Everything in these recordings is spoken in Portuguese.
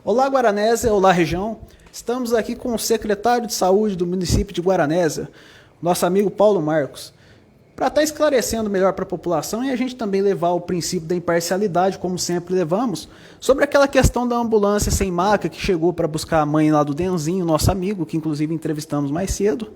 Olá, Guaranésia, olá, região. Estamos aqui com o secretário de Saúde do município de Guaranésia, nosso amigo Paulo Marcos, para estar esclarecendo melhor para a população e a gente também levar o princípio da imparcialidade, como sempre levamos, sobre aquela questão da ambulância sem maca que chegou para buscar a mãe lá do Denzinho, nosso amigo, que inclusive entrevistamos mais cedo.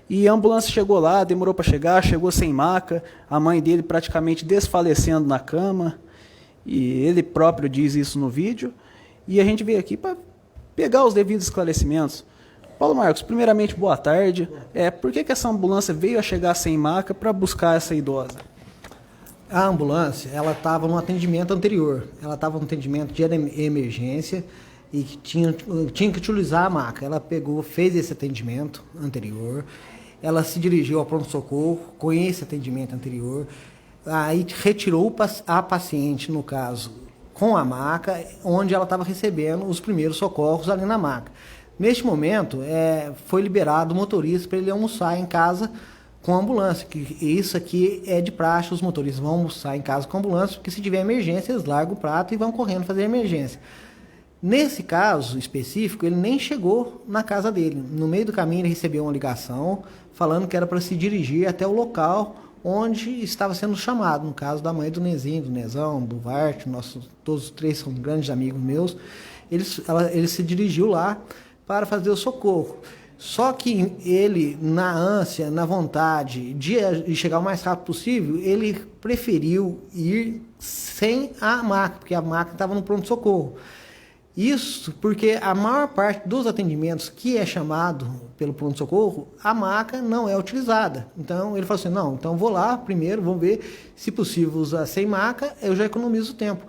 E a ambulância chegou lá, demorou para chegar, chegou sem maca, a mãe dele praticamente desfalecendo na cama, e ele próprio diz isso no vídeo. E a gente veio aqui para pegar os devidos esclarecimentos. Paulo Marcos, primeiramente, boa tarde. Por que essa ambulância veio a chegar sem maca para buscar essa idosa? A ambulância, ela estava no atendimento anterior. Ela estava no atendimento de emergência e que tinha que utilizar a maca. Ela pegou, fez esse atendimento anterior. Ela se dirigiu ao pronto-socorro com esse atendimento anterior. Aí retirou a paciente, no caso, com a maca, onde ela estava recebendo os primeiros socorros ali na maca. Neste momento, foi liberado o motorista para ele almoçar em casa com a ambulância, que isso aqui é de praxe, os motoristas vão almoçar em casa com a ambulância, porque se tiver emergência, eles largam o prato e vão correndo fazer a emergência. Nesse caso específico, ele nem chegou na casa dele. No meio do caminho, ele recebeu uma ligação falando que era para se dirigir até o local onde estava sendo chamado, no caso da mãe do Nezinho, do Nezão, do Vart, todos os três são grandes amigos meus. Ele se dirigiu lá para fazer o socorro. Só que ele, na ânsia, na vontade de chegar o mais rápido possível, ele preferiu ir sem a maca, porque a maca estava no pronto-socorro. Isso porque a maior parte dos atendimentos que é chamado pelo pronto-socorro, a maca não é utilizada. Então ele falou assim, não, então vou lá primeiro, vamos ver, se possível usar sem maca, eu já economizo tempo.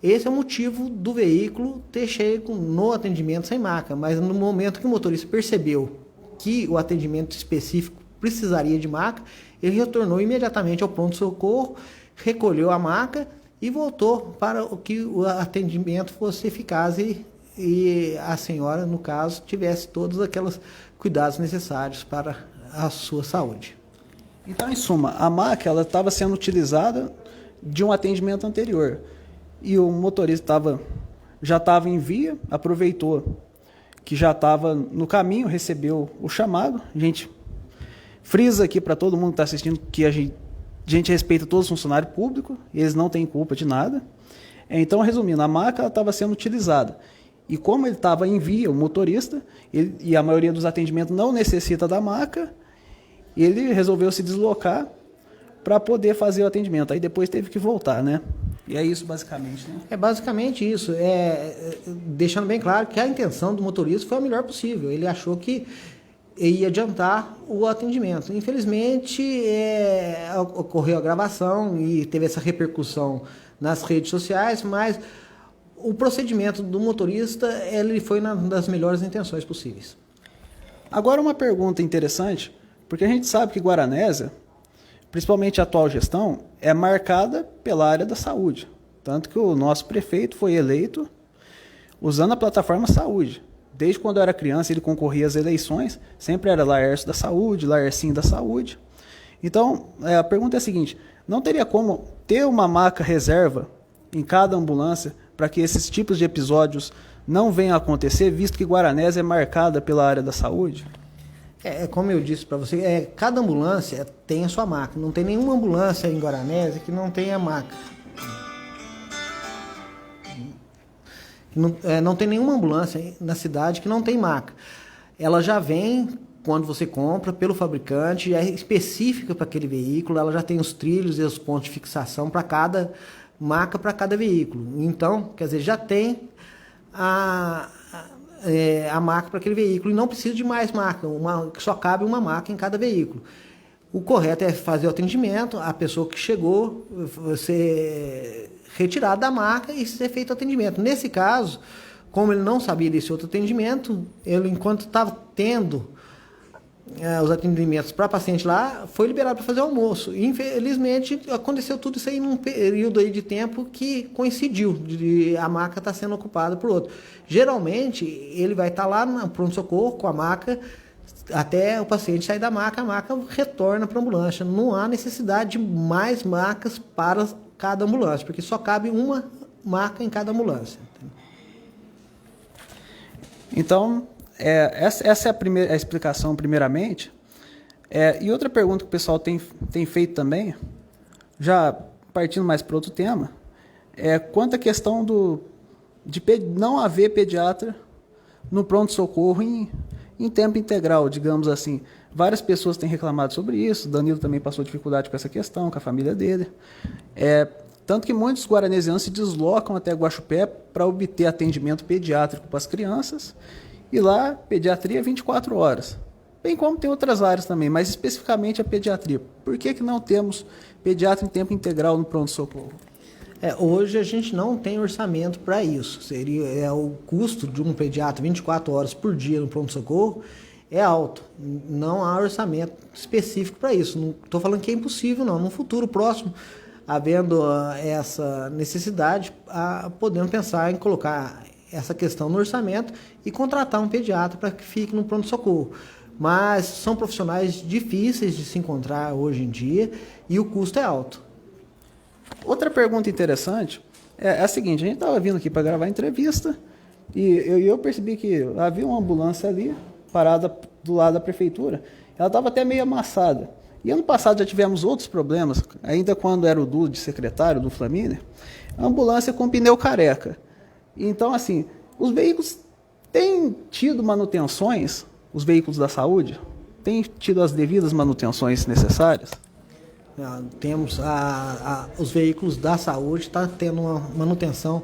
Esse é o motivo do veículo ter chego no atendimento sem maca, mas no momento que o motorista percebeu que o atendimento específico precisaria de maca, ele retornou imediatamente ao pronto-socorro, recolheu a maca e voltou para que o atendimento fosse eficaz e a senhora, no caso, tivesse todos aqueles cuidados necessários para a sua saúde. Então, em suma, a maca estava sendo utilizada de um atendimento anterior. E o motorista já estava em via, aproveitou que já estava no caminho, recebeu o chamado. A gente frisa aqui para todo mundo que está assistindo que a gente respeita todos os funcionários públicos, eles não têm culpa de nada. Então, resumindo, a maca estava sendo utilizada. E como ele estava em via, o motorista, e a maioria dos atendimentos não necessita da maca, ele resolveu se deslocar para poder fazer o atendimento. Aí depois teve que voltar, né? E é isso basicamente, né? É basicamente isso. Deixando bem claro que a intenção do motorista foi a melhor possível. Ele achou que ia adiantar o atendimento. Infelizmente, ocorreu a gravação e teve essa repercussão nas redes sociais, mas o procedimento do motorista ele foi das melhores intenções possíveis. Agora uma pergunta interessante, porque a gente sabe que Guaranésia, principalmente a atual gestão, é marcada pela área da saúde. Tanto que o nosso prefeito foi eleito usando a plataforma saúde. Desde quando eu era criança, ele concorria às eleições, sempre era Laércio da Saúde, Laercinho da Saúde. Então, a pergunta é a seguinte, não teria como ter uma maca reserva em cada ambulância para que esses tipos de episódios não venham a acontecer, visto que Guaranésia é marcada pela área da saúde? Como eu disse para você, cada ambulância tem a sua maca. Não tem nenhuma ambulância em Guaranésia que não tenha maca. Não tem nenhuma ambulância na cidade que não tem maca. Ela já vem, quando você compra, pelo fabricante, é específica para aquele veículo, ela já tem os trilhos e os pontos de fixação para cada maca, para cada veículo. Então, quer dizer, já tem a maca para aquele veículo e não precisa de mais maca, só cabe uma maca em cada veículo. O correto é fazer o atendimento, a pessoa que chegou ser retirada da maca e ser feito o atendimento. Nesse caso, como ele não sabia desse outro atendimento, ele, enquanto estava tendo os atendimentos para paciente lá, foi liberado para fazer o almoço. E, infelizmente, aconteceu tudo isso aí num período aí de tempo que coincidiu, de a maca estar sendo ocupada por outro. Geralmente, ele vai estar lá no pronto-socorro com a maca, até o paciente sair da maca, a maca retorna para a ambulância. Não há necessidade de mais macas para cada ambulância, porque só cabe uma maca em cada ambulância. Então, essa é a explicação, primeiramente. E outra pergunta que o pessoal tem feito também, já partindo mais para outro tema, quanto à questão de não haver pediatra no pronto-socorro em tempo integral, digamos assim. Várias pessoas têm reclamado sobre isso, Danilo também passou dificuldade com essa questão, com a família dele. Tanto que muitos guaranesianos se deslocam até Guaxupé para obter atendimento pediátrico para as crianças, e lá, pediatria 24 horas. Bem como tem outras áreas também, mas especificamente a pediatria. Por que não temos pediatra em tempo integral no pronto-socorro? Hoje a gente não tem orçamento para isso. Seria o custo de um pediatra 24 horas por dia no pronto-socorro é alto. Não há orçamento específico para isso. Não estou falando que é impossível, não. No futuro próximo, havendo essa necessidade, podemos pensar em colocar essa questão no orçamento e contratar um pediatra para que fique no pronto-socorro. Mas são profissionais difíceis de se encontrar hoje em dia e o custo é alto. Outra pergunta interessante é a seguinte: a gente estava vindo aqui para gravar a entrevista e eu percebi que havia uma ambulância ali, parada do lado da prefeitura. Ela estava até meio amassada. E ano passado já tivemos outros problemas, ainda quando era o Du de secretário, do Flamínio, a ambulância com pneu careca. Então, assim, os veículos têm tido manutenções, os veículos da saúde, têm tido as devidas manutenções necessárias? Temos os veículos da saúde, está tendo uma manutenção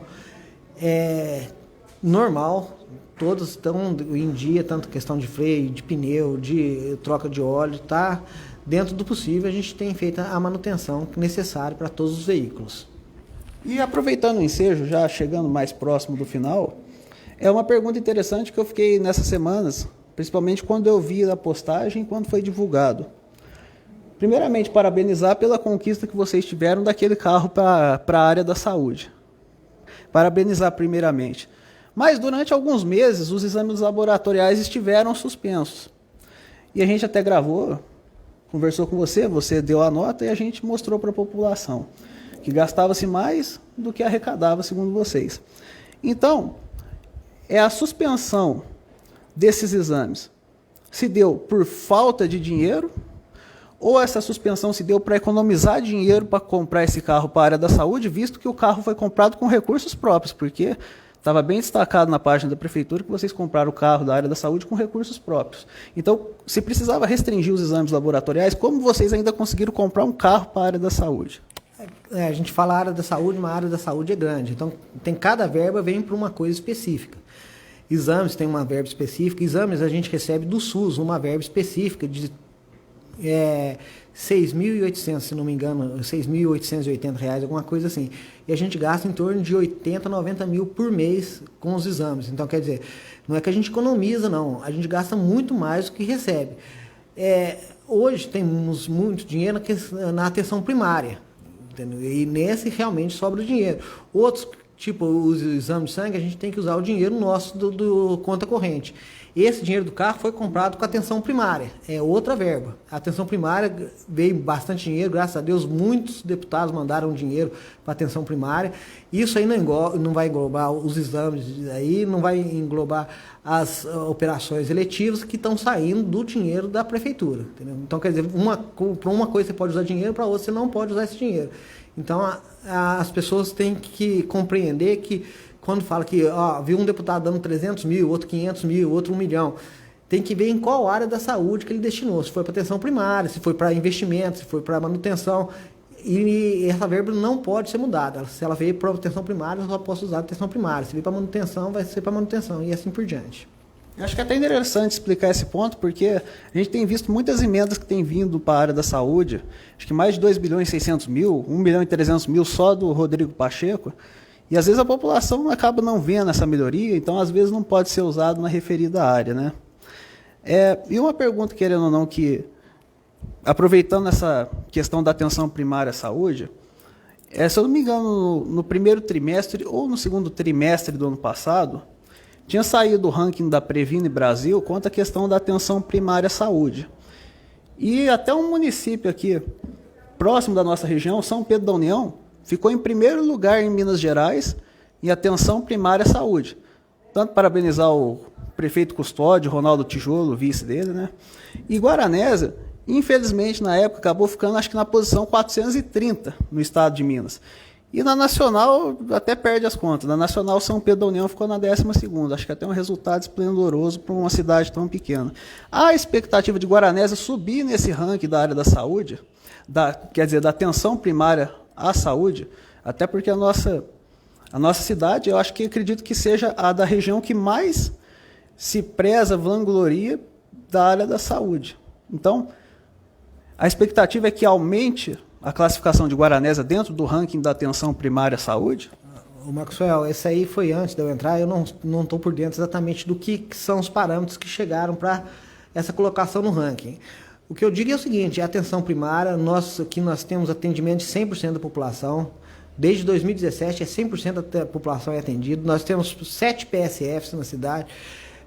normal, todos estão em dia, tanto questão de freio, de pneu, de troca de óleo, está dentro do possível, a gente tem feito a manutenção necessária para todos os veículos. E aproveitando o ensejo, já chegando mais próximo do final, é uma pergunta interessante que eu fiquei nessas semanas, principalmente quando eu vi a postagem e quando foi divulgado. Primeiramente, parabenizar pela conquista que vocês tiveram daquele carro para a área da saúde. Parabenizar primeiramente. Mas durante alguns meses, os exames laboratoriais estiveram suspensos. E a gente até gravou, conversou com você deu a nota e a gente mostrou para a população que gastava-se mais do que arrecadava, segundo vocês. Então, a suspensão desses exames se deu por falta de dinheiro, ou essa suspensão se deu para economizar dinheiro para comprar esse carro para a área da saúde, visto que o carro foi comprado com recursos próprios, porque estava bem destacado na página da prefeitura que vocês compraram o carro da área da saúde com recursos próprios. Então, se precisava restringir os exames laboratoriais, como vocês ainda conseguiram comprar um carro para a área da saúde? A gente fala área da saúde, mas a área da saúde é grande. Então, cada verba vem para uma coisa específica. Exames tem uma verba específica. Exames a gente recebe do SUS uma verba específica de 6.800, se não me engano, R$ 6.880, alguma coisa assim. E a gente gasta em torno de 80, 90 mil por mês com os exames. Então, quer dizer, não é que a gente economiza, não. A gente gasta muito mais do que recebe. Hoje temos muito dinheiro na atenção primária. Entendeu? E nesse realmente sobra o dinheiro. Outros, tipo os exames de sangue, a gente tem que usar o dinheiro nosso do conta corrente. Esse dinheiro do carro foi comprado com a atenção primária, é outra verba. A atenção primária veio bastante dinheiro, graças a Deus, muitos deputados mandaram dinheiro para a atenção primária. Isso aí não vai englobar os exames, aí não vai englobar as operações eletivas que estão saindo do dinheiro da prefeitura. Entendeu? Então, quer dizer, para uma coisa você pode usar dinheiro, para outra você não pode usar esse dinheiro. Então, as pessoas têm que compreender que quando fala que viu um deputado dando 300 mil, outro 500 mil, outro 1 milhão, tem que ver em qual área da saúde que ele destinou. Se foi para atenção primária, se foi para investimento, se foi para manutenção. E essa verba não pode ser mudada. Se ela veio para atenção primária, eu só posso usar a atenção primária. Se veio para manutenção, vai ser para manutenção e assim por diante. Acho que é até interessante explicar esse ponto, porque a gente tem visto muitas emendas que têm vindo para a área da saúde, acho que mais de 2 bilhões e 600 mil, 1 milhão e 300 mil só do Rodrigo Pacheco, e às vezes a população acaba não vendo essa melhoria, então às vezes não pode ser usado na referida área, né? E uma pergunta, querendo ou não, que aproveitando essa questão da atenção primária à saúde, se eu não me engano, no primeiro trimestre ou no segundo trimestre do ano passado, tinha saído o ranking da Previne Brasil quanto à questão da atenção primária à saúde. E até um município aqui, próximo da nossa região, São Pedro da União, ficou em primeiro lugar em Minas Gerais em atenção primária à saúde. Tanto parabenizar o prefeito Custódio, Ronaldo Tijolo, vice dele, né? E Guaranésia, infelizmente, na época, acabou ficando, acho que na posição 430 no estado de Minas. E na Nacional, até perde as contas. Na Nacional, São Pedro da União ficou na 12ª. Acho que até um resultado esplendoroso para uma cidade tão pequena. A expectativa de Guaranésia subir nesse ranking da área da saúde, quer dizer, da atenção primária à saúde, até porque a nossa cidade, eu acho que acredito que seja a da região que mais se preza, vangloria da área da saúde. Então, a expectativa é que aumente a classificação de Guaranésia dentro do ranking da atenção primária à saúde? O Maxwell, esse aí foi antes de eu entrar, eu não estou por dentro exatamente do que são os parâmetros que chegaram para essa colocação no ranking. O que eu diria é o seguinte, a atenção primária, nós temos atendimento de 100% da população. Desde 2017, 100% da população é atendida. Nós temos 7 PSFs na cidade.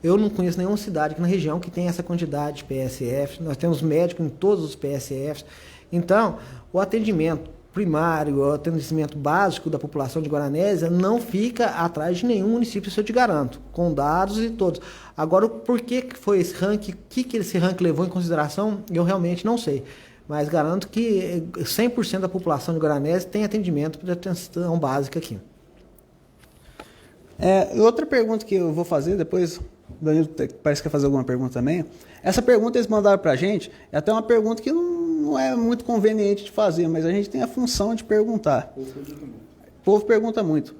Eu não conheço nenhuma cidade aqui na região que tenha essa quantidade de PSFs. Nós temos médicos em todos os PSFs. Então, o atendimento primário, o atendimento básico da população de Guaranésia não fica atrás de nenhum município, isso eu te garanto, com dados e todos. Agora, por que foi esse ranking, o que esse ranking levou em consideração, eu realmente não sei. Mas garanto que 100% da população de Guaranésia tem atendimento de atenção básica aqui. Outra pergunta que eu vou fazer, depois o Danilo parece que quer fazer alguma pergunta também. Essa pergunta eles mandaram para a gente, é até uma pergunta que não é muito conveniente de fazer, mas a gente tem a função de perguntar. O povo pergunta muito.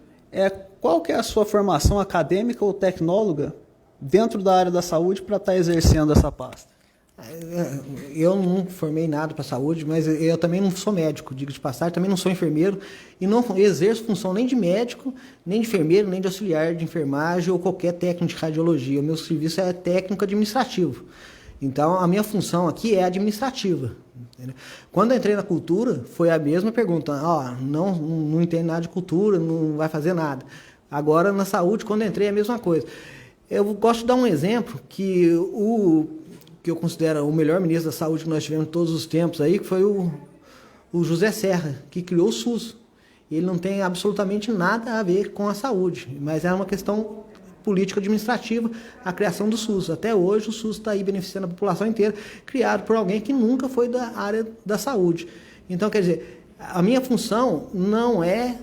Qual que é a sua formação acadêmica ou tecnóloga dentro da área da saúde para estar exercendo essa pasta? Eu não formei nada para saúde, mas eu também não sou médico, digo de passagem, também não sou enfermeiro e não exerço função nem de médico, nem de enfermeiro, nem de auxiliar de enfermagem ou qualquer técnico de radiologia. O meu serviço é técnico administrativo. Então, a minha função aqui é administrativa. Entendeu? Quando eu entrei na cultura, foi a mesma pergunta. Não entende nada de cultura, não vai fazer nada. Agora, na saúde, quando eu entrei, é a mesma coisa. Eu gosto de dar um exemplo que eu considero o melhor ministro da saúde que nós tivemos todos os tempos aí, que foi o José Serra, que criou o SUS. Ele não tem absolutamente nada a ver com a saúde, mas é uma questão política administrativa a criação do SUS. Até hoje o SUS está aí beneficiando a população inteira, criado por alguém que nunca foi da área da saúde. Então, quer dizer, a minha função não é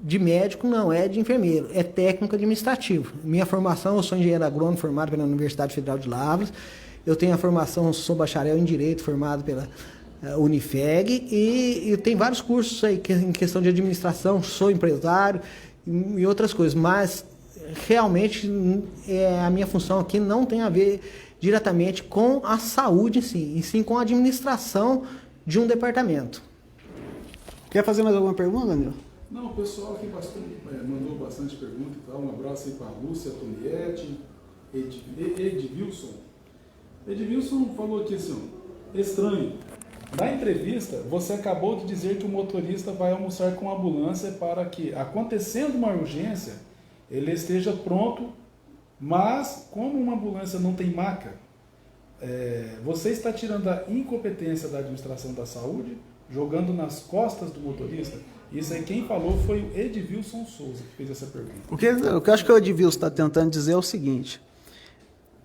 de médico, não é de enfermeiro, é técnico administrativo. Minha formação, eu sou engenheiro agrônomo formado pela Universidade Federal de Lavras, eu tenho a formação, sou bacharel em Direito formado pela Unifeg e tem vários cursos aí em questão de administração, sou empresário e outras coisas, mas realmente a minha função aqui não tem a ver diretamente com a saúde em si, e sim com a administração de um departamento. Quer fazer mais alguma pergunta, Danilo? Não, o pessoal aqui mandou bastante pergunta e tal. Um abraço aí para a Lúcia, Toniette, Edvilson. Edvilson falou aqui assim, estranho. Na entrevista, você acabou de dizer que o motorista vai almoçar com a ambulância para que, acontecendo uma urgência, ele esteja pronto, mas como uma ambulância não tem maca, você está tirando a incompetência da administração da saúde, jogando nas costas do motorista? Isso aí quem falou foi o Edvilson Souza, que fez essa pergunta. O que eu acho que o Edvilson está tentando dizer é o seguinte,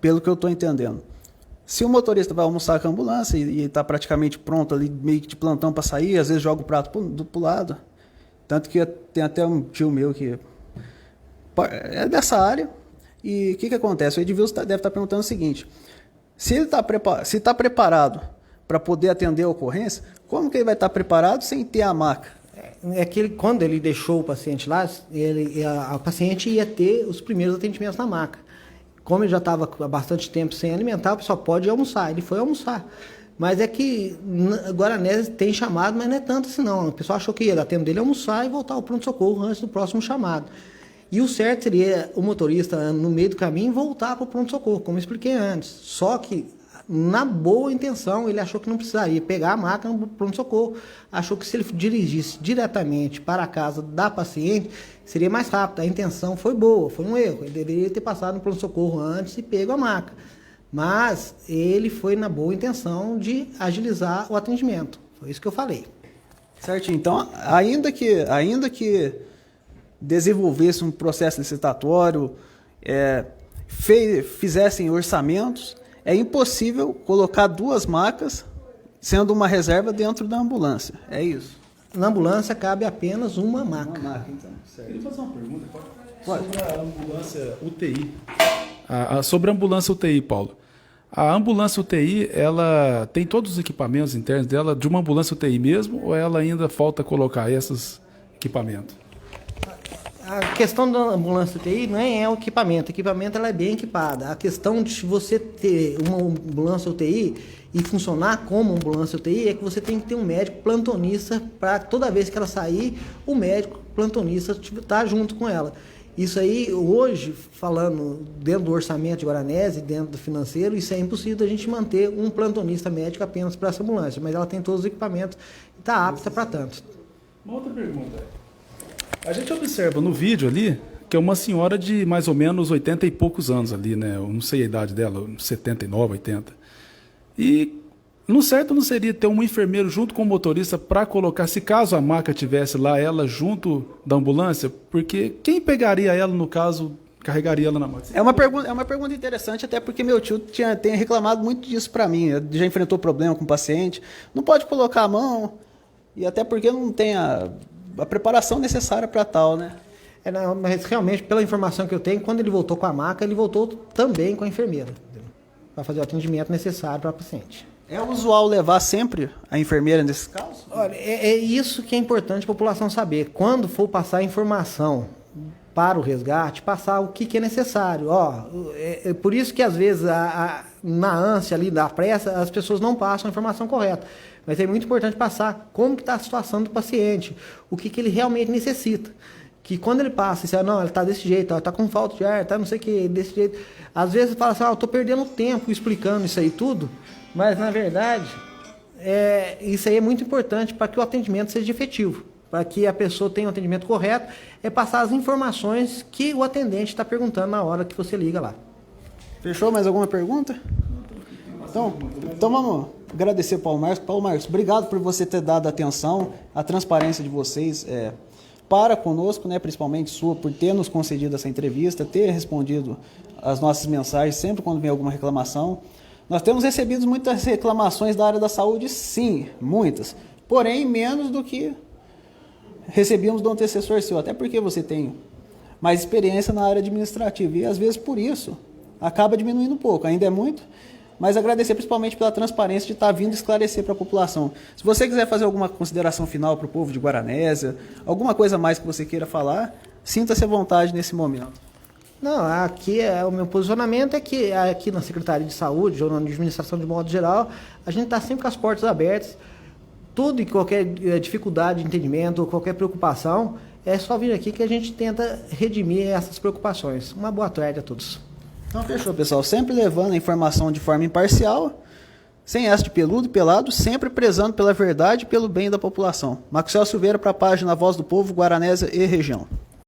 pelo que eu estou entendendo. Se o motorista vai almoçar com a ambulância e está praticamente pronto ali, meio que de plantão para sair, às vezes joga o prato pro lado. Tanto que tem até um tio meu que é dessa área. E o que acontece? O Edvilson deve estar perguntando o seguinte, se ele está preparado para poder atender a ocorrência, como que ele vai estar preparado sem ter a maca? Quando ele deixou o paciente lá, a paciente ia ter os primeiros atendimentos na maca. Como ele já estava há bastante tempo sem alimentar, o pessoal pode almoçar. Ele foi almoçar. Mas é que Guaranésia tem chamado, mas não é tanto assim não. O pessoal achou que ia atender ele almoçar e voltar ao pronto-socorro antes do próximo chamado. E o certo seria o motorista, no meio do caminho, voltar para o pronto-socorro, como eu expliquei antes. Só que, na boa intenção, ele achou que não precisaria pegar a maca no pronto-socorro. Achou que se ele dirigisse diretamente para a casa da paciente, seria mais rápido. A intenção foi boa, foi um erro. Ele deveria ter passado no pronto-socorro antes e pego a maca. Mas ele foi na boa intenção de agilizar o atendimento. Foi isso que eu falei. Certo, então, ainda que desenvolvesse um processo licitatório, fizessem orçamentos, é impossível colocar 2 macas, sendo uma reserva dentro da ambulância. É isso. Na ambulância cabe apenas uma maca. Uma maca, então. Certo. Queria fazer uma pergunta Pode. sobre a ambulância UTI. Sobre a ambulância UTI, Paulo. A ambulância UTI, ela tem todos os equipamentos internos dela de uma ambulância UTI mesmo, ou ela ainda falta colocar esses equipamentos? A questão da ambulância UTI não é o equipamento. O equipamento ela é bem equipada. A questão de você ter uma ambulância UTI e funcionar como ambulância UTI é que você tem que ter um médico plantonista para toda vez que ela sair, o médico plantonista estar junto com ela. Isso aí, hoje, falando dentro do orçamento de Guaranese, dentro do financeiro, isso é impossível a gente manter um plantonista médico apenas para essa ambulância, mas ela tem todos os equipamentos e está apta para tanto. Uma outra pergunta. A gente observa no vídeo ali que é uma senhora de mais ou menos 80 e poucos anos ali, né? Eu não sei a idade dela, 79, 80. E no certo não seria ter um enfermeiro junto com o motorista para colocar, se caso a maca tivesse lá, ela junto da ambulância? Porque quem pegaria ela, no caso, carregaria ela na maca? É uma pergunta interessante, até porque meu tio tem reclamado muito disso para mim. Já enfrentou problema com o paciente. Não pode colocar a mão, e até porque não tem a preparação necessária para tal, né? Não, mas realmente, pela informação que eu tenho, quando ele voltou com a maca, ele voltou também com a enfermeira, para fazer o atendimento necessário para o paciente. É usual levar sempre a enfermeira nesses casos? Olha, é isso que é importante a população saber. Quando for passar a informação para o resgate, passar o que é necessário. É por isso que, às vezes, na ânsia ali da pressa, as pessoas não passam a informação correta. Mas é muito importante passar como que está a situação do paciente, o que ele realmente necessita. Que quando ele passa, ele está desse jeito, está com falta de ar, está não sei o que, desse jeito. Às vezes fala assim, eu estou perdendo tempo explicando isso aí tudo, mas na verdade, isso aí é muito importante para que o atendimento seja efetivo, para que a pessoa tenha o atendimento correto, é passar as informações que o atendente está perguntando na hora que você liga lá. Fechou? Mais alguma pergunta? Então vamos agradecer ao Paulo Marcos. Paulo Marcos, obrigado por você ter dado atenção, a transparência de vocês para conosco, né, principalmente sua, por ter nos concedido essa entrevista, ter respondido as nossas mensagens sempre quando vem alguma reclamação. Nós temos recebido muitas reclamações da área da saúde, sim, muitas, porém menos do que recebíamos do antecessor seu, até porque você tem mais experiência na área administrativa e às vezes por isso acaba diminuindo um pouco, ainda é muito, mas agradecer principalmente pela transparência de estar vindo esclarecer para a população. Se você quiser fazer alguma consideração final para o povo de Guaranésia, alguma coisa mais que você queira falar, sinta-se à vontade nesse momento. Não, aqui o meu posicionamento é que aqui na Secretaria de Saúde, ou na administração de modo geral, a gente está sempre com as portas abertas. Tudo e qualquer dificuldade de entendimento, ou qualquer preocupação, é só vir aqui que a gente tenta redimir essas preocupações. Uma boa tarde a todos. Então fechou, pessoal. Sempre levando a informação de forma imparcial, sem essa de peludo e pelado, sempre prezando pela verdade e pelo bem da população. Maxwell Silveira para a página Voz do Povo, Guaranésia e Região.